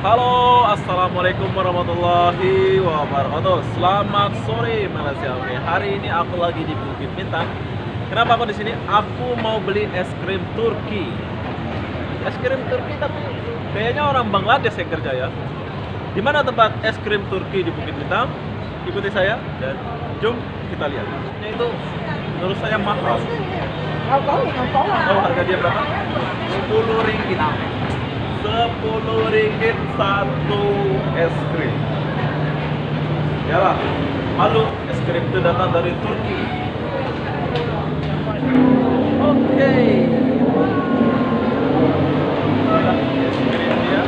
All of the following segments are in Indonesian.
Halo, assalamualaikum warahmatullahi wabarakatuh. Selamat sore Malaysia. Oke, hari ini aku lagi di Bukit Bintang. Kenapa aku di sini? Aku mau beli es krim Turki. Es krim Turki tapi kayaknya orang Bangladesh yang kerja ya. Di mana tempat es krim Turki di Bukit Bintang? Ikuti saya dan jom kita lihat. Ini itu menurut saya mahal. Oh, harga dia berapa? 10 ringgit. 10 ringgit satu es krim. Yalah, malu es krim itu datang dari Turki. Oke. Inilah es krim dia.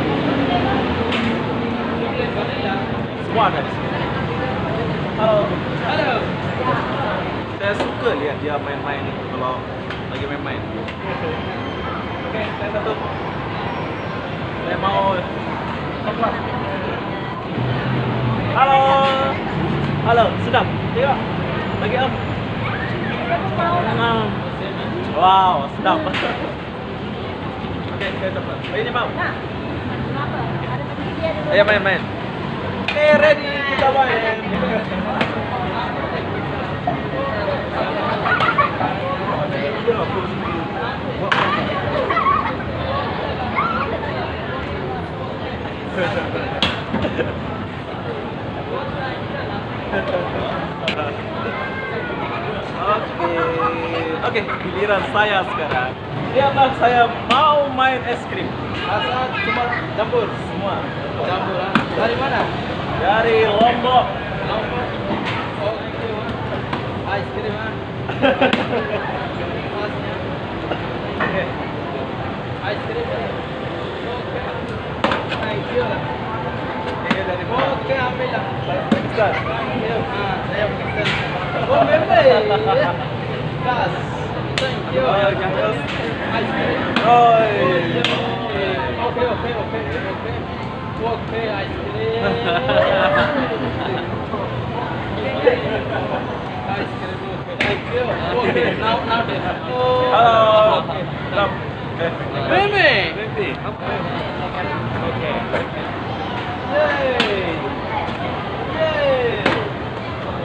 Semua ada di sini. Halo. Halo. Saya suka lihat dia main-main kalau lagi main-main. Oke, saya satu. Saya mau coklat. Halo. Halo, sedap. Tengok. Lagi om. Wow, sedap. Oke, saya coklat. Ini mau. Ayo main-main. Oke, ready. Kita main. Oke, giliran saya sekarang. Lihatlah, saya mau main es krim. Rasa cuma campur semua. Campur. Dari mana? Dari Lombok. Lombok. Oh, es krim ah. Masnya. Oke. Es krim. Oke. Thank you. Ini dari Oke, ambil lah. Pakistan. Saya Pakistan. Oh, memang. Gas. Thank you. Oh, gas. Es krim. Oh, Oke. Oke, es krim. Ice cream, okay. Thank you. Okay, now then. halo. Okay. Sedap. Mimi. Mimpi. Oke. Yay. Yay.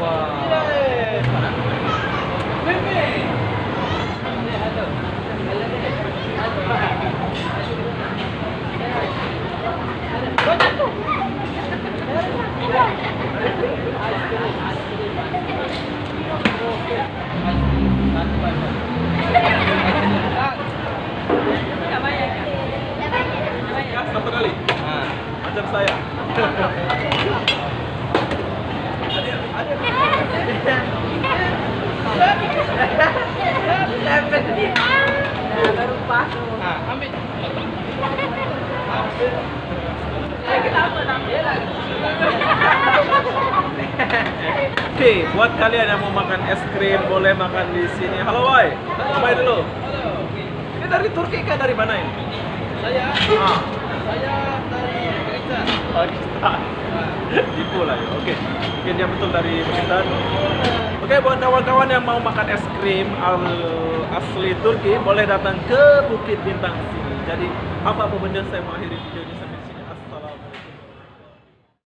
Wow. Yay. Mimi. Hello. Ya, satu kali. Macam saya. Ambil. Oke, buat kalian yang mau makan es krim boleh makan di sini. Halo, boy. Cobain dulu. Ini dari Turki kah dari mana ini? Saya Ah, dari Pakistan. Pakistan. Tipu lah ya. Oke, mungkin dia betul dari Pakistan. Oke, buat kawan-kawan yang mau makan es krim asli Turki boleh datang ke Bukit Bintang sini. Jadi apa benda saya mau akhiri video ini sampai